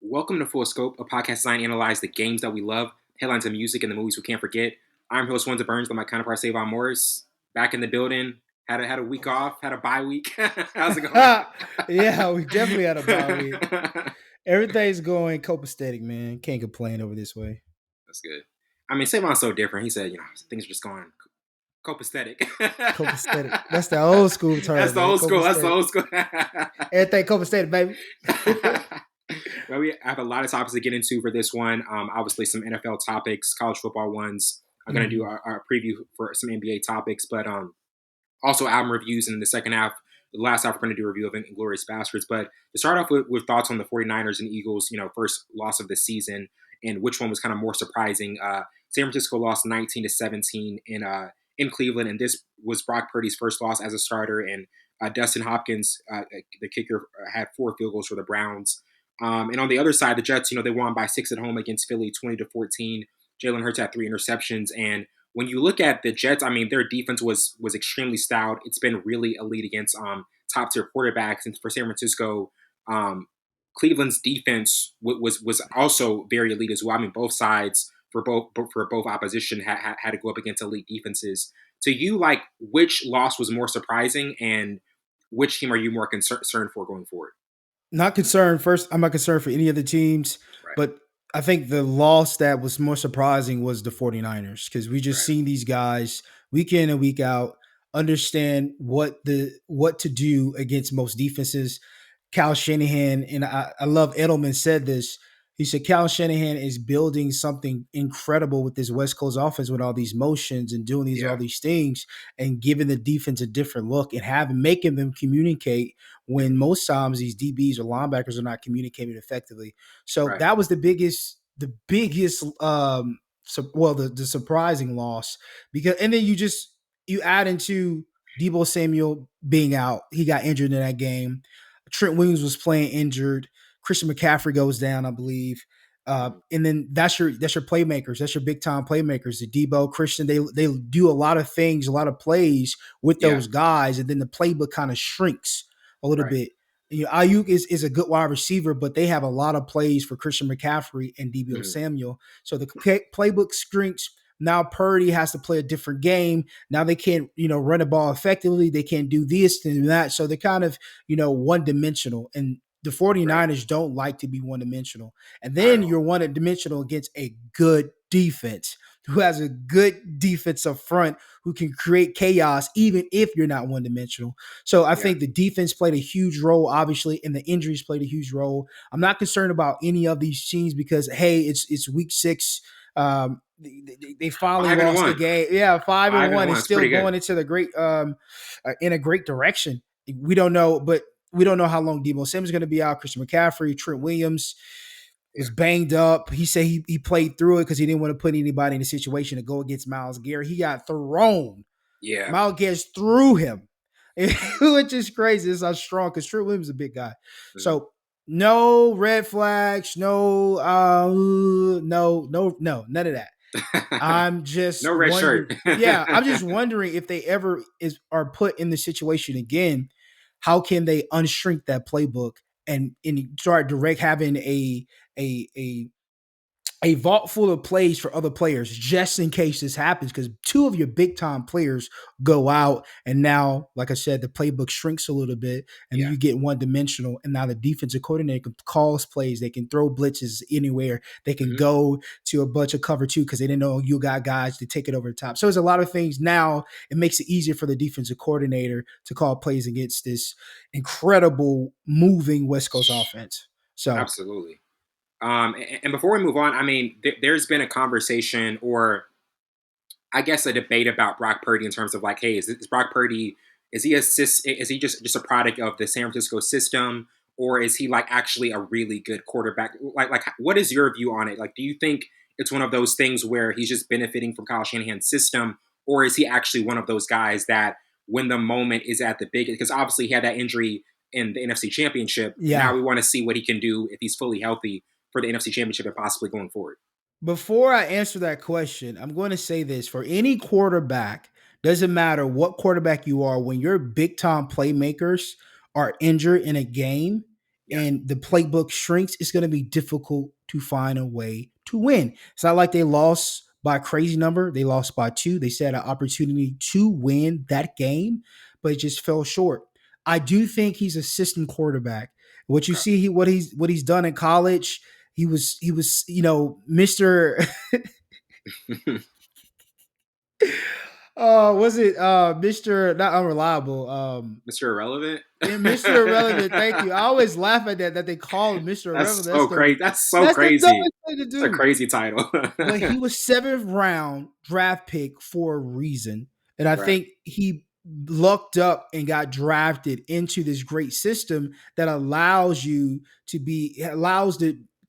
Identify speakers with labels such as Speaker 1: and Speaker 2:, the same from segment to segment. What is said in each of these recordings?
Speaker 1: Welcome to Full Scope, a podcast designed to analyze the games that we love, headlines of music, and the movies we can't forget. I'm host Windsor Burns with my counterpart Savon Morris. Back in the building. Had a week off. Had a bye week. How's it going?
Speaker 2: Yeah, we definitely had a bye week. Everything's going copacetic, man. Can't complain over this way.
Speaker 1: That's good. I mean, Savon's so different. He said, things are just going copacetic.
Speaker 2: Copacetic. That's the old school term,
Speaker 1: That's the
Speaker 2: man.
Speaker 1: old school. That's the
Speaker 2: Copacetic.
Speaker 1: old school.
Speaker 2: Everything copacetic, baby.
Speaker 1: Well, we have a lot of topics to get into for this one. Obviously, some NFL topics, college football ones. I'm going to do our preview for some NBA topics, but also album reviews. And in the second half, the last half, we're going to do a review of Inglourious Bastards. But to start off with thoughts on the 49ers and Eagles, first loss of the season, and which one was kind of more surprising. San Francisco lost 19-17 in Cleveland, and this was Brock Purdy's first loss as a starter. And Dustin Hopkins, the kicker, had 4 field goals for the Browns. And on the other side, the Jets, they won by 6 at home against Philly, 20-14. Jalen Hurts had 3 interceptions. And when you look at the Jets, I mean, their defense was extremely stout. It's been really elite against top-tier quarterbacks. And for San Francisco, Cleveland's defense was also very elite as well. I mean, both sides for both opposition had to go up against elite defenses. To you, like, which loss was more surprising, and which team are you more concerned for going forward?
Speaker 2: Not concerned. First, I'm not concerned for any of the teams,
Speaker 1: Right.
Speaker 2: but I think the loss that was more surprising was the 49ers because we just seen these guys week in and week out understand what to do against most defenses. Kyle Shanahan, and I love Edelman said this. He said Kyle Shanahan is building something incredible with this West Coast offense with all these motions and doing all these things and giving the defense a different look and making them communicate when most times these DBs or linebackers are not communicating effectively. So that was the biggest the surprising loss because and then you add into Deebo Samuel being out. He got injured in that game. Trent Williams was playing injured. Christian McCaffrey goes down, I believe. And then that's your playmakers. That's your big time playmakers. The Debo, Christian, they do a lot of things, a lot of plays with those guys, and then the playbook kind of shrinks a little bit. Ayuk is a good wide receiver, but they have a lot of plays for Christian McCaffrey and Deebo Samuel. So the playbook shrinks. Now Purdy has to play a different game. Now they can't, run the ball effectively. They can't do this and that. So they're kind of, one-dimensional. And the 49ers don't like to be one-dimensional. And then you're one-dimensional against a good defense who has a good defense up front who can create chaos even if you're not one-dimensional. So I think the defense played a huge role, obviously, and the injuries played a huge role. I'm not concerned about any of these teams because, hey, it's week 6. They finally lost the game. Yeah, 5-1 is still going into the great in a great direction. We don't know, but we don't know how long Deebo Samuel's going to be out. Christian McCaffrey, Trent Williams is banged up. He said he played through it because he didn't want to put anybody in a situation to go against Myles Garrett. He got thrown.
Speaker 1: Yeah,
Speaker 2: Myles Garrett threw him, which is crazy. It's how strong because Trent Williams is a big guy. Mm-hmm. So no red flags, no, none of that. I'm just
Speaker 1: no red shirt.
Speaker 2: Yeah, I'm just wondering if they ever are put in the situation again, how can they unshrink that playbook and start having a vault full of plays for other players just in case this happens, because 2 of your big time players go out and now, like I said, the playbook shrinks a little bit and you get one dimensional, and now the defensive coordinator can call plays, they can throw blitzes anywhere, they can go to a bunch of cover 2 because they didn't know you got guys to take it over the top. So there's a lot of things now. It makes it easier for the defensive coordinator to call plays against this incredible moving West Coast offense. So
Speaker 1: absolutely. And before we move on, I mean, there's been a conversation, or I guess a debate about Brock Purdy in terms of like, hey, is Brock Purdy, is he just a product of the San Francisco system, or is he like actually a really good quarterback? Like, what is your view on it? Like, do you think it's one of those things where he's just benefiting from Kyle Shanahan's system, or is he actually one of those guys that when the moment is at the biggest, because obviously he had that injury in the NFC Championship. Now we want to see what he can do if he's fully healthy for the NFC Championship and possibly going forward.
Speaker 2: Before I answer that question, I'm going to say this. For any quarterback, doesn't matter what quarterback you are, when your big time playmakers are injured in a game,
Speaker 1: Yeah.
Speaker 2: and the playbook shrinks, it's going to be difficult to find a way to win. It's not like they lost by a crazy number. They lost by 2. They said an opportunity to win that game, but it just fell short. I do think he's a system quarterback. What you
Speaker 1: Okay.
Speaker 2: see, what he's done in college, he was Mister. Was it Mister not unreliable?
Speaker 1: Mr. Irrelevant.
Speaker 2: Yeah, Mr. Irrelevant. Thank you. I always laugh at that they call him Mr. Irrelevant.
Speaker 1: That's so crazy. That's so
Speaker 2: That's the
Speaker 1: crazy.
Speaker 2: dumbest thing to
Speaker 1: It's a
Speaker 2: do.
Speaker 1: crazy title.
Speaker 2: But he was 7th round draft pick for a reason. And I
Speaker 1: Right.
Speaker 2: think he lucked up and got drafted into this great system that allows to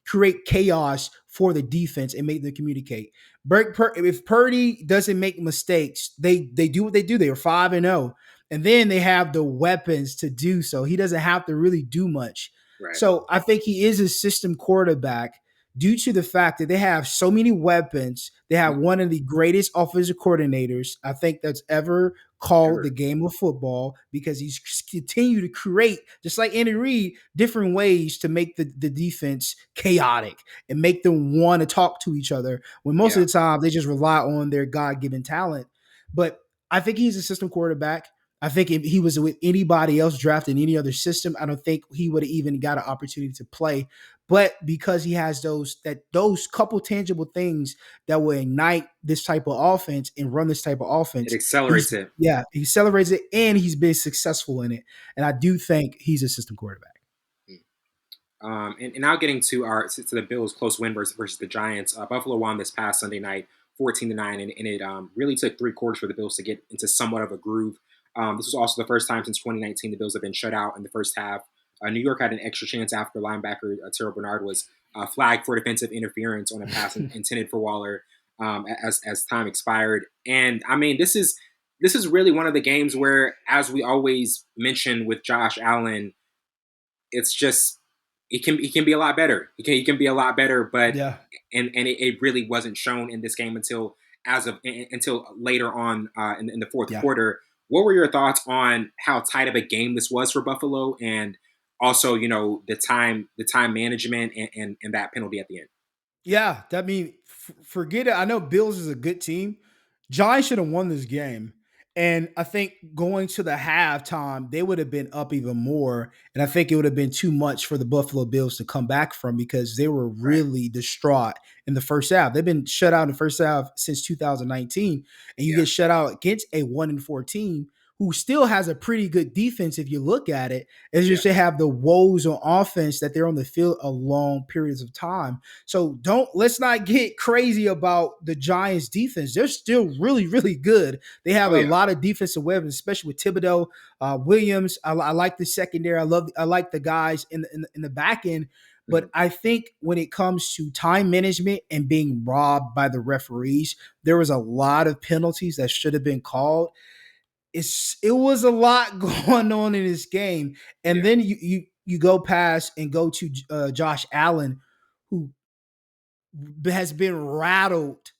Speaker 2: create chaos for the defense and make them communicate. If Purdy doesn't make mistakes, they do what they do. They are 5-0. And then they have the weapons to do so. He doesn't have to really do much.
Speaker 1: Right.
Speaker 2: So I think he is a system quarterback due to the fact that they have so many weapons. They have one of the greatest offensive coordinators I think that's ever called the
Speaker 1: Ever.
Speaker 2: game of football, because he's continued to create, just like Andy Reid, different ways to make the defense chaotic and make them want to talk to each other, when most of
Speaker 1: Yeah.
Speaker 2: the time they just rely on their God-given talent. But I think he's a system quarterback. I think if he was with anybody else drafted in any other system, I don't think he would have even got an opportunity to play. But because he has those couple tangible things that will ignite this type of offense and run this type of
Speaker 1: It
Speaker 2: offense,
Speaker 1: accelerates it.
Speaker 2: he celebrates it and he's been successful in it. And I do think he's a system quarterback.
Speaker 1: And now getting to the Bills' close win versus the Giants. Buffalo won this past Sunday night, 14-9, and it really took 3 quarters for the Bills to get into somewhat of a groove. This was also the first time since 2019 the Bills have been shut out in the first half. New York had an extra chance after linebacker Terrell Bernard was flagged for defensive interference on a pass intended for Waller as time expired. And I mean, this is really one of the games where, as we always mention with Josh Allen, it's just he can be a lot better. He can be a lot better, but
Speaker 2: Yeah.
Speaker 1: it really wasn't shown in this game until later on in the fourth
Speaker 2: Yeah.
Speaker 1: quarter. What were your thoughts on how tight of a game this was for Buffalo, and also the time management and that penalty at the end?
Speaker 2: Yeah, that mean forget it. I know Bills is a good team. Giants should have won this game. And I think going to the halftime, they would have been up even more. And I think it would have been too much for the Buffalo Bills to come back from, because they were
Speaker 1: Right.
Speaker 2: really distraught in the first half. They've been shut out in the first half since 2019. And you
Speaker 1: Yeah.
Speaker 2: get shut out against a 1-4 team who still has a pretty good defense if you look at it. It's
Speaker 1: Yeah.
Speaker 2: just they have the woes on offense that they're on the field a long periods of time. So let's not get crazy about the Giants defense. They're still really, really good. They have
Speaker 1: Oh
Speaker 2: a
Speaker 1: yeah.
Speaker 2: lot of defensive weapons, especially with Thibodeau, Williams. I like the secondary. I like the guys in the back end. But
Speaker 1: Mhm.
Speaker 2: I think when it comes to time management and being robbed by the referees, there was a lot of penalties that should have been called. It was a lot going on in this game. And
Speaker 1: Yeah.
Speaker 2: then you go past and go to Josh Allen, who has been rattled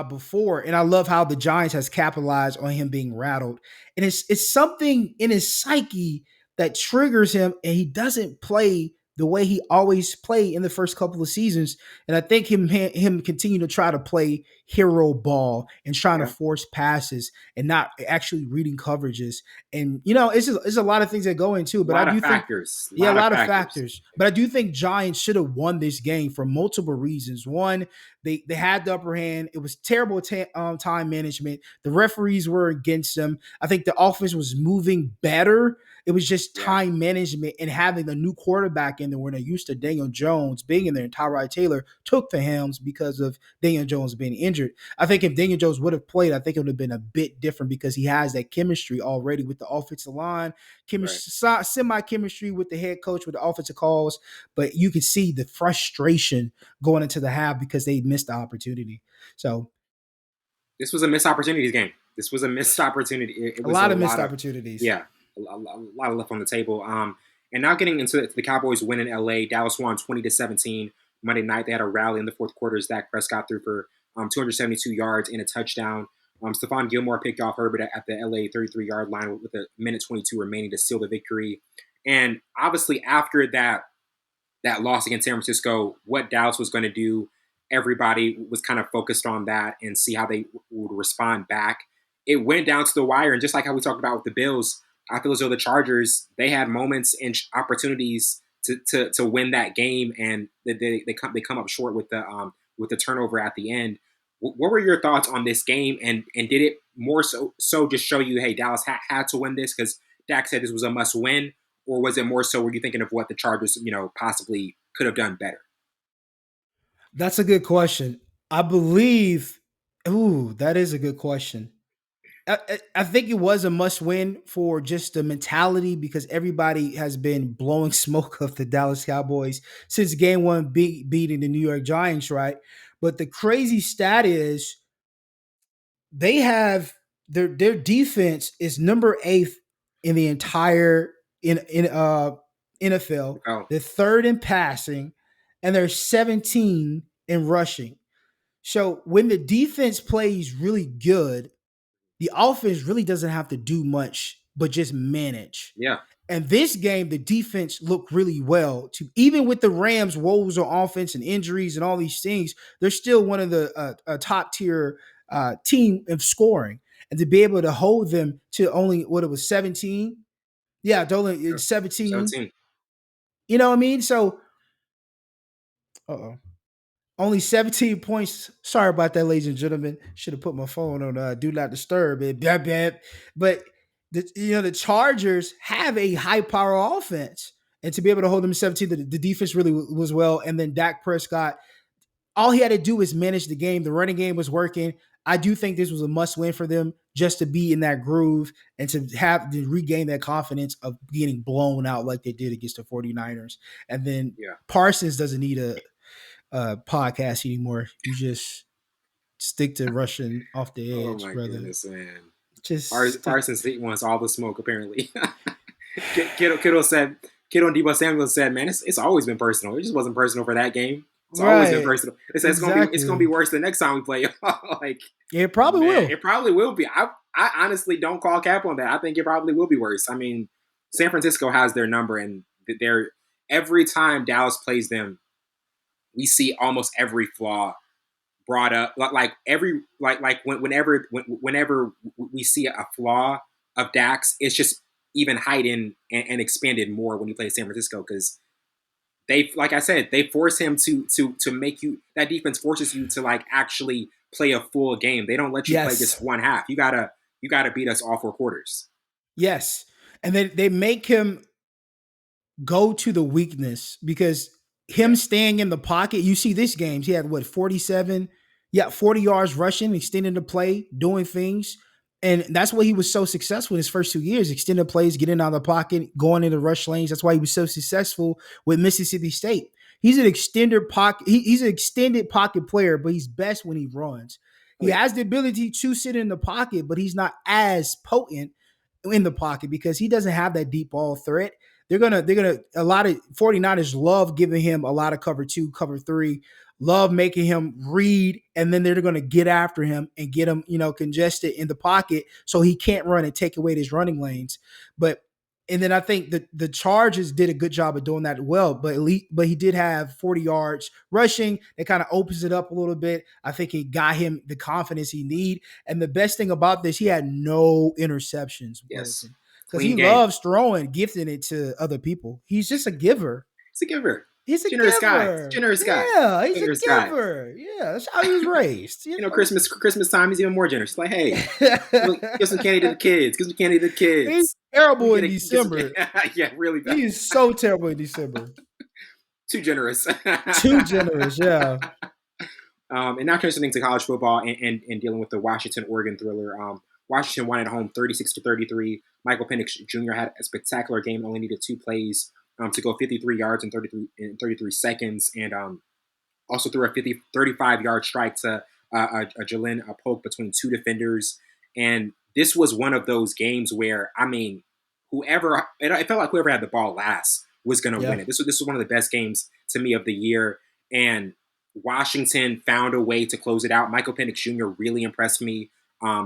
Speaker 2: before, and I love how the Giants has capitalized on him being rattled. And it's something in his psyche that triggers him, and he doesn't play the way he always played in the first couple of seasons. And I think him continue to try to play hero ball and trying to
Speaker 1: Yeah.
Speaker 2: force passes and not actually reading coverages. And it's a lot of things that go into it,
Speaker 1: A
Speaker 2: but I
Speaker 1: lot of
Speaker 2: do think.
Speaker 1: factors. A
Speaker 2: Yeah, a
Speaker 1: lot of
Speaker 2: lot of
Speaker 1: factors.
Speaker 2: factors. But I do think Giants should have won this game for multiple reasons. One, they had the upper hand. It was terrible time management. The referees were against them. I think the offense was moving better. It was just
Speaker 1: Yeah.
Speaker 2: time management and having a new quarterback in there when they're used to Daniel Jones being in there, and Tyrod Taylor took the helms because of Daniel Jones being injured. I think if Daniel Jones would have played, I think it would have been a bit different because he has that chemistry already with the offensive line,
Speaker 1: Right.
Speaker 2: semi chemistry with the head coach with the offensive calls. But you can see the frustration going into the half because they missed the opportunity. So
Speaker 1: This was a missed opportunities game. This was a missed opportunity. It
Speaker 2: a
Speaker 1: was a
Speaker 2: lot of missed
Speaker 1: lot of,
Speaker 2: opportunities.
Speaker 1: yeah, a lot of left on the table. And now getting into the Cowboys win in LA. Dallas won 20-17 Monday night. They had a rally in the fourth quarter as Dak Prescott threw for 272 yards and a touchdown. Stephon Gilmore picked off Herbert at the LA 33-yard line with a minute 22 remaining to seal the victory. And obviously after that that loss against San Francisco, what Dallas was going to do. Everybody was kind of focused on that and see how they would respond back. It went down to the wire, and just like how we talked about with the Bills, I feel as though the Chargers, they had moments and opportunities to win that game, and they come up short with the turnover at the end. What were your thoughts on this game, and did it more so just show you, hey, Dallas had to win this because Dak said this was a must win, or was it more so were you thinking of what the Chargers possibly could have done better?
Speaker 2: That's a good question. I believe. Ooh, that is a good question. I think it was a must win for just the mentality because everybody has been blowing smoke of the Dallas Cowboys since game one beating the New York Giants, right? But the crazy stat is they have their defense is number eighth in the entire in NFL.
Speaker 1: Oh,
Speaker 2: They're third in passing, and they're 17 in rushing. So when the defense plays really good, the offense really doesn't have to do much but just manage.
Speaker 1: yeah,
Speaker 2: And this game, the defense looked really well. To even with the Rams' woes on offense and injuries and all these things, they're still one of the top tier team of scoring. And to be able to hold them to only what it was 17, yeah, to only
Speaker 1: yeah.
Speaker 2: 17.
Speaker 1: 17.
Speaker 2: You know what I mean? So, oh, only 17 points. Sorry about that, ladies and gentlemen. Should have put my phone on do not disturb it. But the Chargers have a high power offense. And to be able to hold them to 17, the defense really was well. And then Dak Prescott, all he had to do was manage the game. The running game was working. I do think this was a must win for them just to be in that groove and to regain that confidence of getting blown out like they did against the 49ers. And then
Speaker 1: Yeah.
Speaker 2: Parsons doesn't need a podcast anymore. You just stick to rushing off the
Speaker 1: Oh
Speaker 2: edge,
Speaker 1: my
Speaker 2: brother.
Speaker 1: goodness, man.
Speaker 2: Just stick.
Speaker 1: Parsons wants all the smoke apparently. Kittle and Debo Samuel said, "Man, it's always been personal. It just wasn't personal for that game. It's always been
Speaker 2: Right.
Speaker 1: personal. It said it's gonna be
Speaker 2: Exactly.
Speaker 1: worse the next time we play." Like,
Speaker 2: It probably
Speaker 1: man,
Speaker 2: will.
Speaker 1: it probably will be. I honestly don't call cap on that. I think it probably will be worse. I mean, San Francisco has their number, and they're every time Dallas plays them, we see almost every flaw brought up. Like every whenever we see a flaw of Dax, it's just even heightened and expanded more when you play San Francisco because they, like I said, they force him to make you, that defense forces you to like actually play a full game. They don't let you play just
Speaker 2: Yes.
Speaker 1: one half. You gotta beat us all four quarters.
Speaker 2: Yes. And then they make him go to the weakness because him
Speaker 1: Yeah.
Speaker 2: staying in the pocket, you see this game, he had what, 47? Yeah, 40 yards rushing, extending the play, doing things. And that's why he was so successful in his first 2 years, extending plays, getting out of the pocket, going into rush lanes. That's why he was so successful with Mississippi State. He's an extended pocket, he's an extended pocket player, but he's best when he runs.
Speaker 1: Oh
Speaker 2: He
Speaker 1: yeah.
Speaker 2: has the ability to sit in the pocket, but he's not as potent in the pocket because he doesn't have that deep ball threat. They're gonna a lot of 49ers love giving him a lot of cover two, cover three, love making him read, and then they're gonna get after him and get him, congested in the pocket so he can't run and take away his running lanes. But and then I think the Chargers did a good job of doing that well, but he did have 40 yards rushing. It kind of opens it up a little bit. I think it got him the confidence he need. And the best thing about this, he had no interceptions,
Speaker 1: Yes.
Speaker 2: Wellington, because
Speaker 1: Clean
Speaker 2: he
Speaker 1: game.
Speaker 2: loves throwing, gifting it to other people. He's just a giver.
Speaker 1: He's a giver.
Speaker 2: He's a
Speaker 1: Generous guy.
Speaker 2: giver.
Speaker 1: Generous guy.
Speaker 2: Yeah, he's a
Speaker 1: Generous guy.
Speaker 2: giver. Yeah, that's how he was raised.
Speaker 1: Christmas time he's even more generous. Like, hey, give some candy to the kids. Give some candy to the
Speaker 2: He's
Speaker 1: kids.
Speaker 2: terrible in
Speaker 1: Get some,
Speaker 2: December.
Speaker 1: yeah, really bad.
Speaker 2: He is so terrible in December.
Speaker 1: Too generous.
Speaker 2: Too generous. Yeah.
Speaker 1: And now transitioning to college football and dealing with the Washington Oregon thriller. Washington won at home 36-33. Michael Penix Jr. had a spectacular game. Only needed two plays to go 53 yards in 33 seconds, and also threw a 35-yard strike to a Jalen Polk between two defenders. And this was one of those games where, I mean, it felt like whoever had the ball last was going to
Speaker 2: Yeah.
Speaker 1: win it. This was one of the best games to me of the year. And Washington found a way to close it out. Michael Penix Jr. really impressed me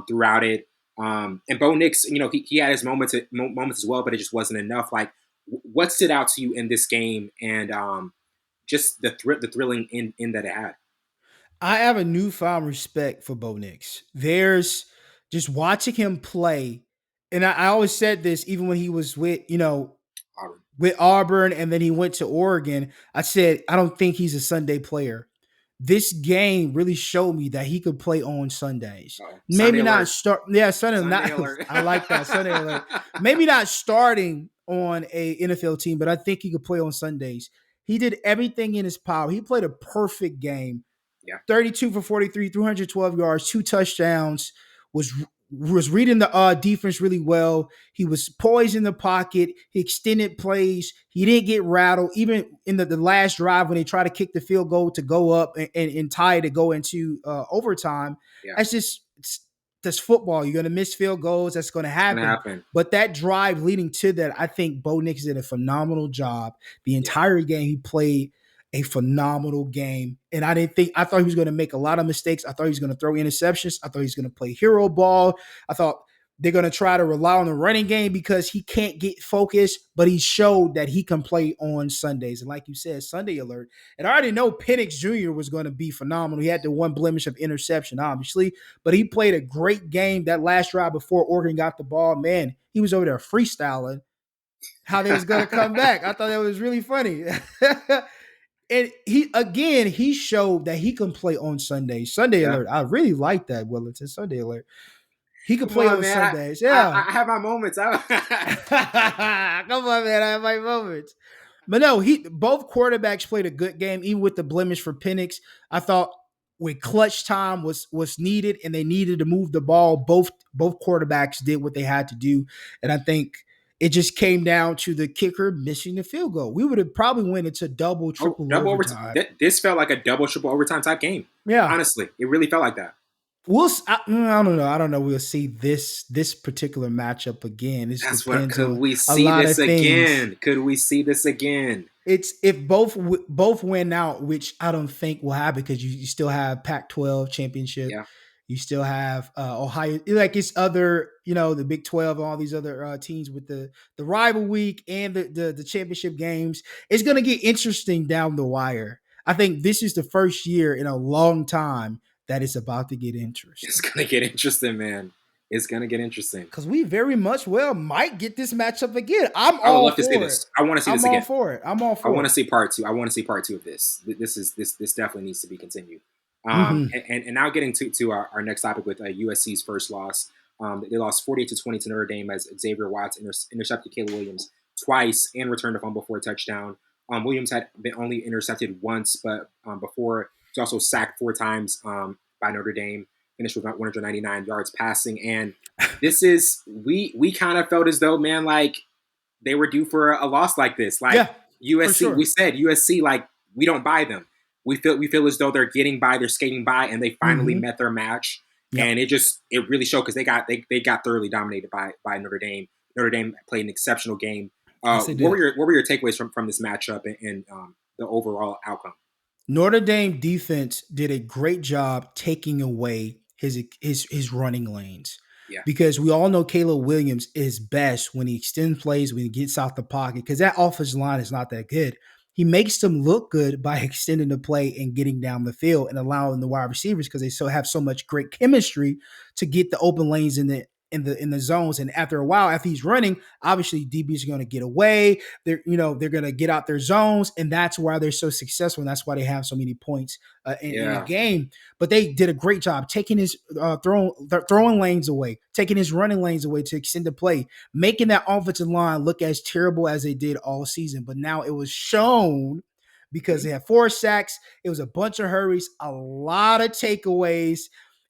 Speaker 1: throughout it. And Bo Nix, he had his moments as well, but it just wasn't enough. Like, what stood out to you in this game? And just the thrilling in that it had.
Speaker 2: I have a newfound respect for Bo Nix. There's just watching him play, and I always said this even when he was with,
Speaker 1: Auburn.
Speaker 2: with Auburn and then he went to Oregon. I said, I don't think he's a Sunday player. This game really showed me that he could play on Sundays.
Speaker 1: Oh, Sunday
Speaker 2: Maybe not
Speaker 1: alert!
Speaker 2: start. Yeah, Sunday.
Speaker 1: Sunday
Speaker 2: Not.
Speaker 1: alert!
Speaker 2: I like that Sunday alert. Maybe not starting on a NFL team, but I think he could play on Sundays. He did everything in his power. He played a perfect game.
Speaker 1: Yeah,
Speaker 2: 32 for 43, 312 yards, 2 touchdowns, was reading the defense really well. He was poised in the pocket. He extended plays. He didn't get rattled. Even in the last drive when they tried to kick the field goal to go up and tie to go into overtime,
Speaker 1: yeah,
Speaker 2: that's just that's football. You're going to miss field goals. That's going to
Speaker 1: it's gonna
Speaker 2: happen.
Speaker 1: happen.
Speaker 2: But that drive leading to that, I think Bo Nix did a phenomenal job. The
Speaker 1: Yeah,
Speaker 2: entire game he played a phenomenal game. And I thought he was going to make a lot of mistakes. I thought he was going to throw interceptions. I thought he was going to play hero ball. I thought they're going to try to rely on the running game because he can't get focused, but he showed that he can play on Sundays. And like you said, Sunday alert. And I already know Penix Jr. was going to be phenomenal. He had the one blemish of interception, obviously, but he played a great game that last drive before Oregon got the ball. Man, he was over there freestyling how they was going to come back. I thought that was really funny. And he showed that he can play on Sundays. Sunday
Speaker 1: yeah.
Speaker 2: alert. I really like that, Wellington. Sunday alert. He can
Speaker 1: Come
Speaker 2: play
Speaker 1: on,
Speaker 2: on
Speaker 1: man.
Speaker 2: Sundays. Yeah.
Speaker 1: I have my moments.
Speaker 2: Come on, man. I have my moments. But no, both quarterbacks played a good game, even with the blemish for Penix. I thought when clutch time was needed and they needed to move the ball, both quarterbacks did what they had to do. And I think it just came down to the kicker missing the field goal. We would have probably went into double,
Speaker 1: Oh,
Speaker 2: triple
Speaker 1: double overtime.
Speaker 2: overtime.
Speaker 1: This felt like a double, triple overtime type game.
Speaker 2: Yeah.
Speaker 1: Honestly, it really felt like that.
Speaker 2: I don't know. I don't know. We'll see this particular matchup again. This
Speaker 1: That's what.
Speaker 2: depends
Speaker 1: Could
Speaker 2: on
Speaker 1: we
Speaker 2: a
Speaker 1: see
Speaker 2: lot
Speaker 1: this
Speaker 2: of things.
Speaker 1: again? Could we see this again?
Speaker 2: It's if both win out, which I don't think will happen because you still have Pac-12 championship.
Speaker 1: Yeah.
Speaker 2: You still have Ohio, like it's other, the Big 12, all these other teams with the rival week and the championship games. It's going to get interesting down the wire. I think this is the first year in a long time that it's about to get
Speaker 1: It's
Speaker 2: interesting.
Speaker 1: gonna get interesting, man. It's gonna get interesting.
Speaker 2: Because we very much might get this matchup again. I'm
Speaker 1: I would
Speaker 2: all
Speaker 1: love to see
Speaker 2: for it.
Speaker 1: this. I want to see this
Speaker 2: I'm all
Speaker 1: again.
Speaker 2: for it. I'm all
Speaker 1: I
Speaker 2: for
Speaker 1: want
Speaker 2: it.
Speaker 1: to see part two. I want to see part two of this. This definitely needs to be continued.
Speaker 2: Mm-hmm.
Speaker 1: And now getting to our next topic with USC's first loss. They lost 48-20 to Notre Dame as Xavier Watts intercepted Caleb Williams twice and returned a fumble for a touchdown. Williams had been only intercepted once, but before he was also sacked 4 times by Notre Dame. Finished with 199 yards passing, and this is we kind of felt as though, man, like they were due for a loss like this. Like
Speaker 2: Yeah, for
Speaker 1: USC, we
Speaker 2: sure.
Speaker 1: said USC, like we don't buy them. We feel as though they're getting by, they're skating by, and they finally
Speaker 2: Mm-hmm.
Speaker 1: met their match.
Speaker 2: Yep.
Speaker 1: And it really showed because they got thoroughly dominated by Notre Dame. Notre Dame played an exceptional game.
Speaker 2: Yes, they
Speaker 1: What
Speaker 2: did.
Speaker 1: were your takeaways from this matchup and the overall outcome?
Speaker 2: Notre Dame defense did a great job taking away his running lanes.
Speaker 1: Yeah,
Speaker 2: Because we all know Caleb Williams is best when he extends plays, when he gets out the pocket, because that offensive line is not that good. He makes them look good by extending the play and getting down the field and allowing the wide receivers, because they have so much great chemistry, to get the open lanes in the zones. And after a while, after he's running, obviously DBs are going to get away. They're going to get out their zones, and that's why they're so successful. And that's why they have so many points in a
Speaker 1: yeah,
Speaker 2: game. But they did a great job taking his throwing lanes away, taking his running lanes away to extend the play, making that offensive line look as terrible as they did all season. But now it was shown because
Speaker 1: mm-hmm.
Speaker 2: they had 4 sacks. It was a bunch of hurries, a lot of takeaways.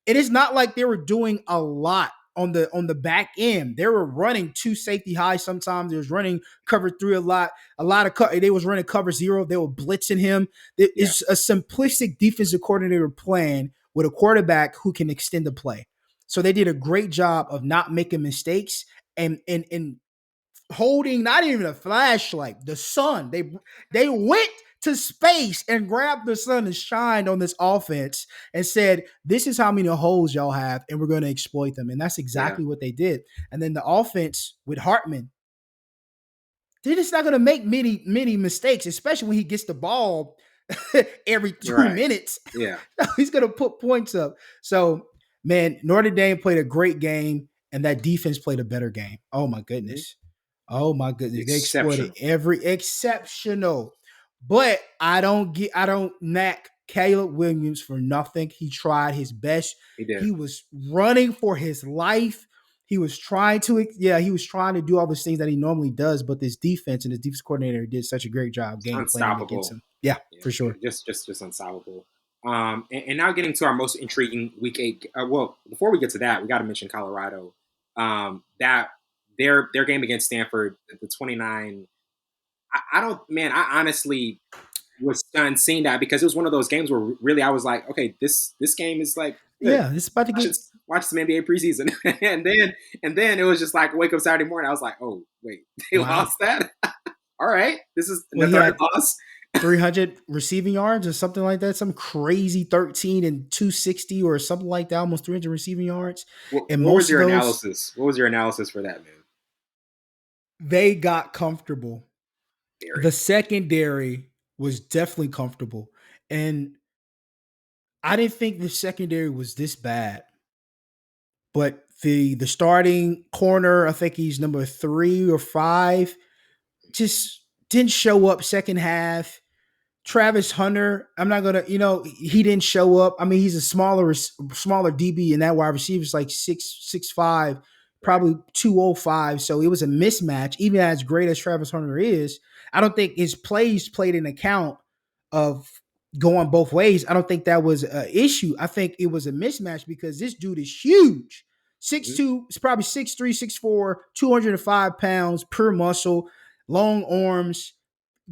Speaker 2: It is not like they were doing a lot on the back end. They were running 2 safety high sometimes. They was running cover 3 a lot. They was running cover 0. They were blitzing him.
Speaker 1: Yeah,
Speaker 2: It's a simplistic defensive coordinator plan with a quarterback who can extend the play. So they did a great job of not making mistakes and holding not even a flashlight, the sun. They went to space and grabbed the sun and shined on this offense and said, this is how many holes y'all have, and we're going to exploit them. And that's
Speaker 1: yeah,
Speaker 2: exactly what they did. And then the offense with Hartman, they're just not going to make many mistakes, especially when he gets the ball. every two
Speaker 1: Right.
Speaker 2: minutes.
Speaker 1: Yeah.
Speaker 2: He's going to put points up. So, man, Notre Dame played a great game, and that defense played a better game. Oh my
Speaker 1: Mhm.
Speaker 2: goodness. Oh my goodness. They exploited
Speaker 1: Exceptional.
Speaker 2: every exceptional. But I don't knack Caleb Williams for nothing. He tried his best.
Speaker 1: He did.
Speaker 2: He was running for his life. He was trying to, yeah, he was trying to do all those things that he normally does, but this defense and his defense coordinator did such a great job game planning against
Speaker 1: Unstoppable.
Speaker 2: him. Yeah,
Speaker 1: Yeah,
Speaker 2: for sure.
Speaker 1: just unstoppable. And now getting to our most intriguing week 8. Well, before we get to that, we got to mention Colorado. That their game against Stanford, the 29. I don't, man. I honestly was stunned seeing that because it was one of those games where really I was like, okay, this game is like good.
Speaker 2: Yeah, it's about to get.
Speaker 1: Watch some NBA preseason, and then it was just like wake up Saturday morning. I was like, oh wait, they
Speaker 2: Wow.
Speaker 1: lost that. All right, this is
Speaker 2: Well,
Speaker 1: the
Speaker 2: he
Speaker 1: third
Speaker 2: had
Speaker 1: loss.
Speaker 2: 300 receiving yards or something like that, some crazy 13 and 260 or something like that, almost 300 receiving yards. And
Speaker 1: What was
Speaker 2: most of
Speaker 1: your
Speaker 2: those,
Speaker 1: analysis? What was your analysis for that, man?
Speaker 2: they got comfortable.
Speaker 1: Very.
Speaker 2: The secondary was definitely comfortable. And I didn't think the secondary was this bad. But the starting corner, I think he's number 3 or 5, just didn't show up second half. Travis Hunter, I'm not gonna, he didn't show up. I mean, he's a smaller DB, and that wide receiver is like 6'5",
Speaker 1: Right.
Speaker 2: probably 205. So it was a mismatch. Even as great as Travis Hunter is, I don't think his plays played an account of going both ways. I don't think that was an issue. I think it was a mismatch because this dude is huge. Six
Speaker 1: Hmm.
Speaker 2: two, it's probably 6'3", 6'4", 205 pounds, pure muscle, long arms,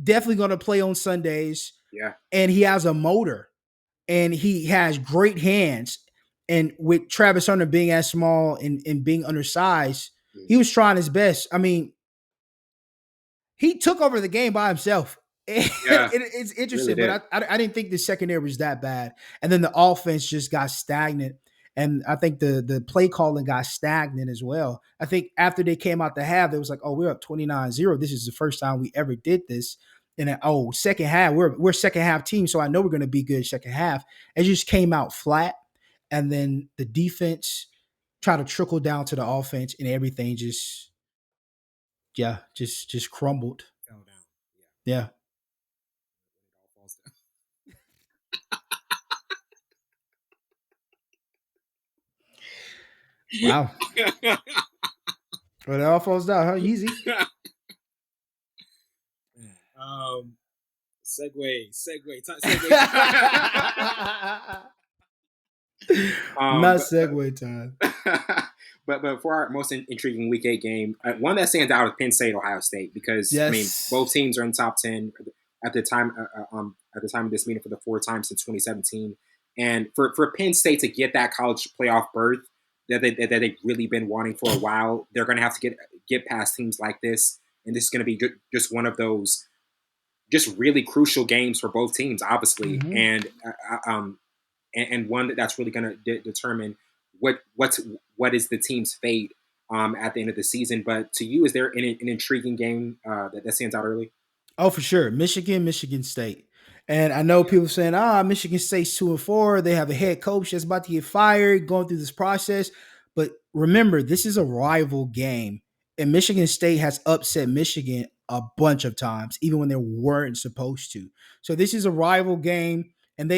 Speaker 2: definitely going to play on Sundays,
Speaker 1: Yeah.
Speaker 2: and he has a motor, and he has great hands. And with Travis Hunter being as small and being undersized,
Speaker 1: Mhm.
Speaker 2: he was trying his best. I mean, he took over the game by himself.
Speaker 1: Yeah.
Speaker 2: It's
Speaker 1: Really
Speaker 2: interesting, but
Speaker 1: did.
Speaker 2: I didn't think the secondary was that bad. And then the offense just got stagnant. And I think the play calling got stagnant as well. I think after they came out the half, it was like, oh, we're up 29-0. This is the first time we ever did this. And then, oh, second half, we're second half team, so I know we're going to be good second half. It just came out flat. And then the defense tried to trickle down to the offense, and everything just, yeah, just crumbled.
Speaker 1: Fell down.
Speaker 2: Yeah.
Speaker 1: Yeah. It all falls
Speaker 2: Wow.
Speaker 1: down.
Speaker 2: Well, it all falls down, huh? Easy.
Speaker 1: um, segue.
Speaker 2: Not
Speaker 1: But
Speaker 2: segue time.
Speaker 1: but for our most intriguing Week 8 game, one that stands out is Penn State Ohio State because I mean both
Speaker 2: Yes.
Speaker 1: teams are in top 10 at the time of this meeting for the fourth time since 2017, and for Penn State to get that college playoff berth that they've really been wanting for a while, they're going to have to get past teams like this, and this is going to be just one of those just really crucial games for both teams, obviously,
Speaker 2: Hmm.
Speaker 1: and one that's really going to determine what is the team's fate at the end of the season. But to you, is there an intriguing game that stands out early?
Speaker 2: Oh, for sure. Michigan State. And I know
Speaker 1: Yeah,
Speaker 2: people saying, Michigan State's 2-4. They have a head coach that's about to get fired, going through this process. But remember, this is a rival game. And Michigan State has upset Michigan a bunch of times, even when they weren't supposed to. So this is a rival game. And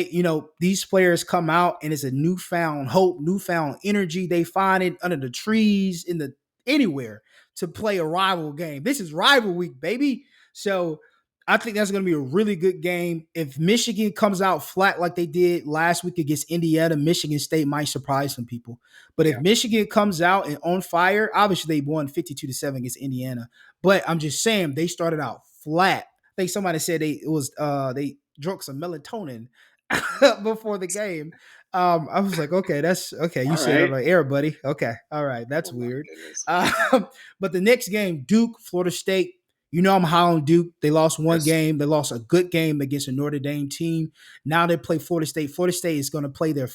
Speaker 2: these players come out and it's a newfound hope, newfound energy. They find it under the trees, in the anywhere to play a rival game. This is rival week, baby. So I think that's going to be a really good game. If Michigan comes out flat like they did last week against Indiana, Michigan State might surprise some people. But if
Speaker 1: yeah,
Speaker 2: Michigan comes out and on fire, obviously they won 52-7 against Indiana. But I'm just saying they started out flat. I think somebody said they drunk some melatonin before the game. I was like, okay, that's okay. You
Speaker 1: all
Speaker 2: said it on
Speaker 1: right.
Speaker 2: the air, buddy. Okay, all right, that's
Speaker 1: Oh my
Speaker 2: weird.
Speaker 1: goodness.
Speaker 2: But the next game, Duke, Florida State. I'm high on Duke. They lost one
Speaker 1: Yes,
Speaker 2: game. They lost a good game against a Notre Dame team. Now they play Florida State. Florida State is going to play their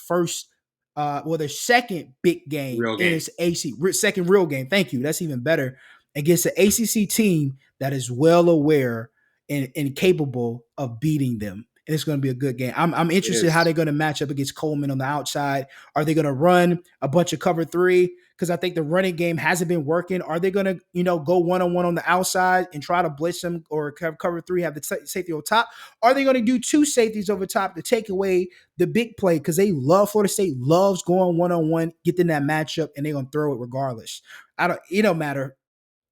Speaker 2: their second big game
Speaker 1: real
Speaker 2: in
Speaker 1: game.
Speaker 2: its second real game. Thank you. That's even better against an ACC team that is well aware and capable of beating them. and it's going to be a good game. I'm
Speaker 1: It
Speaker 2: interested how
Speaker 1: is.
Speaker 2: they're going to match up against Coleman on the outside. Are they going to run a bunch of cover three? Because I think the running game hasn't been working. Are they going to, go one on one on the outside and try to blitz them or cover three, have the safety on top? Are they going to do two safeties over top to take away the big play? Because Florida State loves going one on one, getting that matchup, and they're going to throw it regardless. It don't matter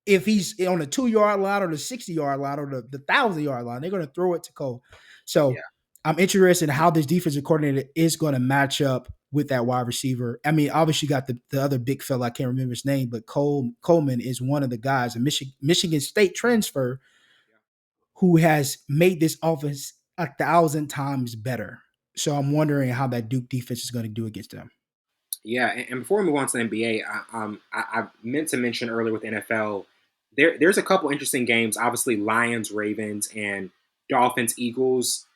Speaker 2: if he's on the 2 yard line or the 60 yard line or the 1,000 yard line, they're going to throw it to Cole. So
Speaker 1: Yeah.
Speaker 2: I'm interested in how this defensive coordinator is going to match up with that wide receiver. I mean, obviously, you got the other big fella, I can't remember his name, but Coleman is one of the guys, a Michigan State transfer who has made this offense 1,000 times better. So I'm wondering how that Duke defense is going to do against them.
Speaker 1: Yeah, and before we move on to the NBA, I meant to mention earlier with NFL, there's a couple interesting games. Obviously, Lions, Ravens, and Dolphins, Eagles.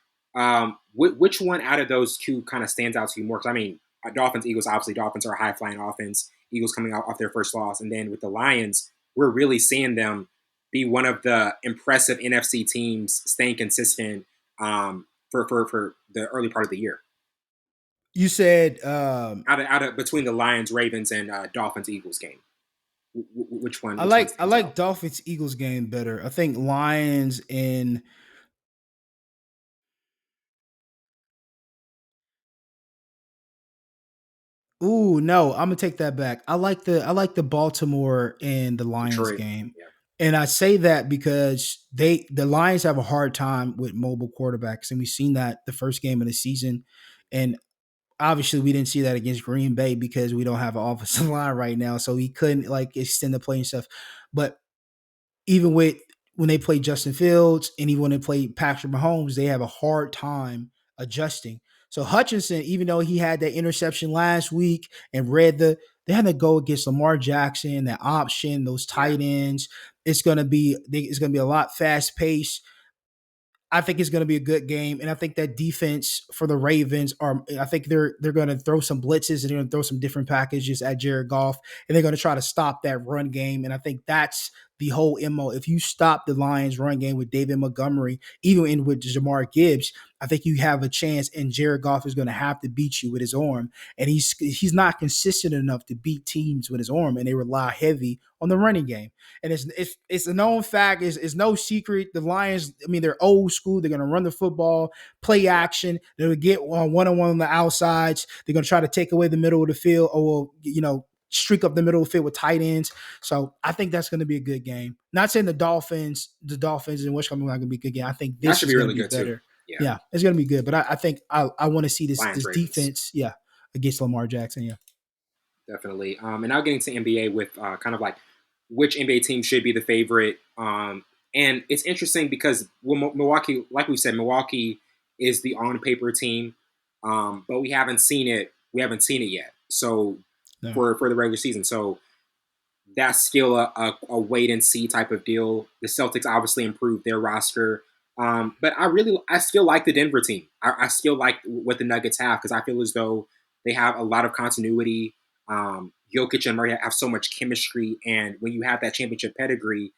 Speaker 1: Which one out of those two kind of stands out to you more? Because I mean, Dolphins, Eagles. Obviously, Dolphins are a high flying offense. Eagles coming out off their first loss, and then with the Lions, we're really seeing them be one of the impressive NFC teams, staying consistent for the early part of the year.
Speaker 2: You said
Speaker 1: Out of between the Lions, Ravens, and Dolphins, Eagles game,
Speaker 2: I
Speaker 1: which one
Speaker 2: like I
Speaker 1: stands
Speaker 2: like
Speaker 1: out?
Speaker 2: Dolphins Eagles game better. I think Lions and ooh no, I'm gonna take that back. I like the Baltimore and the Lions
Speaker 1: Detroit,
Speaker 2: game.
Speaker 1: yeah,
Speaker 2: And I say that because the Lions have a hard time with mobile quarterbacks, and we've seen that the first game of the season. And obviously we didn't see that against Green Bay because we don't have an offensive line right now. So he couldn't like extend the play and stuff. But even with when they play Justin Fields and even when they play Patrick Mahomes, they have a hard time adjusting. So Hutchinson, even though he had that interception last week and they had to go against Lamar Jackson, that option, those
Speaker 1: yeah,
Speaker 2: tight ends. It's gonna be a lot fast paced. I think it's going to be a good game, and I think that defense for the Ravens are. I think they're going to throw some blitzes and they're going to throw some different packages at Jared Goff, and they're going to try to stop that run game. And I think that's the whole mo. If you stop the Lions' run game with David Montgomery, even in with Jamar Gibbs, I think you have a chance. And Jared Goff is going to have to beat you with his arm, and he's not consistent enough to beat teams with his arm, and they rely heavy on the running game. And it's a known fact. It's no secret. The Lions, I mean, they're old school. They're going to run the football, play
Speaker 1: yeah.
Speaker 2: action. They'll get one on one on the outsides. They're going to try to take away the middle of the field, or streak up the middle of the field with tight ends. So I think that's going to be a good game. Not saying the Dolphins and what's coming not going to be a good game. I think
Speaker 1: That
Speaker 2: this
Speaker 1: should
Speaker 2: is
Speaker 1: be
Speaker 2: going to
Speaker 1: really
Speaker 2: be
Speaker 1: good too.
Speaker 2: better.
Speaker 1: Yeah,
Speaker 2: Yeah, it's going to be good. But I think I want to see this
Speaker 1: Lions, Ravens,
Speaker 2: defense. Yeah, against Lamar Jackson. Yeah.
Speaker 1: definitely. And now getting to NBA with kind of like which NBA team should be the favorite. And it's interesting because Milwaukee, like we said, Milwaukee is the on paper team, but we haven't seen it. We haven't seen it yet. So
Speaker 2: No.
Speaker 1: for the regular season, so that's still a wait and see type of deal. The Celtics obviously improved their roster, but I still like the Denver team. I still like what the Nuggets have because I feel as though they have a lot of continuity. Jokic and Murray have so much chemistry, and when you have that championship pedigree,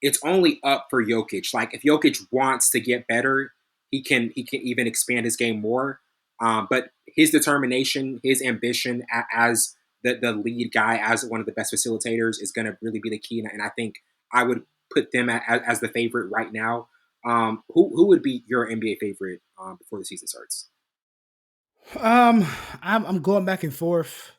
Speaker 1: it's only up for Jokic. Like if Jokic wants to get better, he can even expand his game more. But his determination, his ambition as the lead guy, as one of the best facilitators, is going to really be the key. And I think I would put them as the favorite right now. Who would be your NBA favorite before the season starts?
Speaker 2: Um, I'm going back and forth.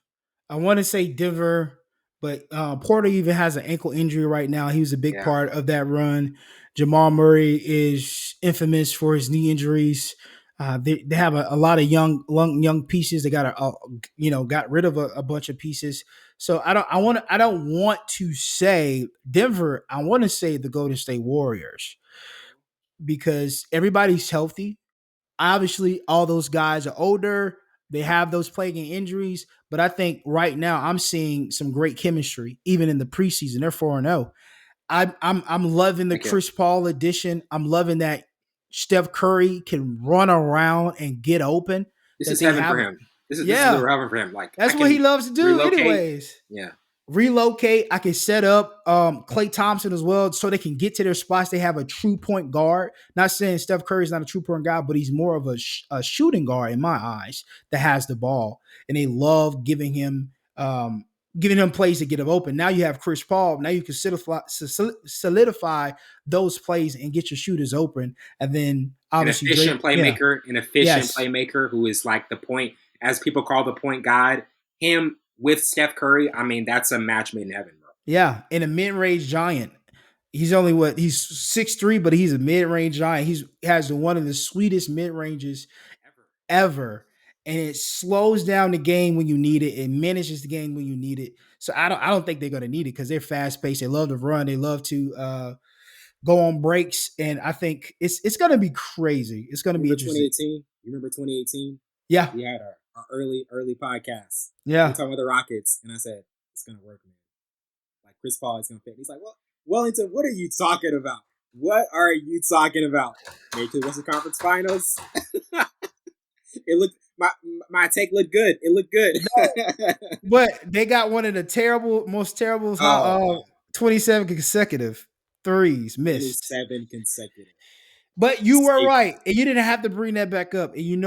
Speaker 2: I want to say Denver, but Porter even has an ankle injury right now. He was a big
Speaker 1: Yeah,
Speaker 2: part of that run. Jamal Murray is infamous for his knee injuries. They have a lot of young pieces. They got rid of a bunch of pieces. So I don't want to say Denver. I want to say the Golden State Warriors because everybody's healthy. Obviously, all those guys are older. They have those plaguing injuries, but I think right now I'm seeing some great chemistry, even in the preseason. They're 4-0. I'm loving the
Speaker 1: thank you.
Speaker 2: Chris Paul addition. I'm loving that Steph Curry can run around and get open.
Speaker 1: This
Speaker 2: That
Speaker 1: is
Speaker 2: they
Speaker 1: heaven for
Speaker 2: have,
Speaker 1: him. This is
Speaker 2: yeah,
Speaker 1: literal heaven for him. Like I
Speaker 2: that's what he
Speaker 1: can
Speaker 2: loves to do,
Speaker 1: relocate.
Speaker 2: anyways.
Speaker 1: Yeah,
Speaker 2: relocate. I can set up Klay Thompson as well so they can get to their spots. They have a true point guard. Not saying Steph Curry is not a true point guard, but he's more of a shooting guard in my eyes that has the ball. And they love giving him plays to get him open. Now you have Chris Paul. Now you can solidify those plays and get your shooters open. And then obviously Drake. Yeah.
Speaker 1: An efficient
Speaker 2: Yes.
Speaker 1: playmaker who is like the point, as people call the point guard. Him with Steph Curry, I mean, that's a match made in heaven, bro.
Speaker 2: Yeah, and a mid-range giant. He's only he's 6'3", but he's a mid-range giant. He has one of the sweetest mid-ranges ever. And it slows down the game when you need it. It manages the game when you need it. So I don't think they're gonna need it because they're fast paced. They love to run. They love to go on breaks. And I think it's gonna be crazy. It's gonna be interesting.
Speaker 1: 2018? You remember 2018?
Speaker 2: Yeah.
Speaker 1: We had our early podcast.
Speaker 2: Yeah.
Speaker 1: We were talking about the Rockets, and I said, it's gonna work, man. Like Chris Paul is gonna fit. He's like, well, Wellington, what are you talking about? What are you talking about? Made to the Western Conference Finals. It looked my take looked good. It looked good.
Speaker 2: No, but they got one of the most terrible 27 consecutive threes missed.
Speaker 1: 27 consecutive.
Speaker 2: But you were right, and you didn't have to bring that back up. And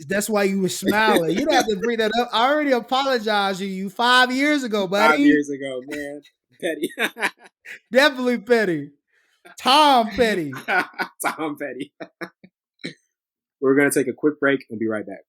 Speaker 2: that's why you were smiling. You didn't have to bring that up. I already apologized to you 5 years ago, buddy.
Speaker 1: 5 years ago, man. Petty.
Speaker 2: Definitely petty. Tom Petty.
Speaker 1: Tom Petty. We're going to take a quick break and be right back.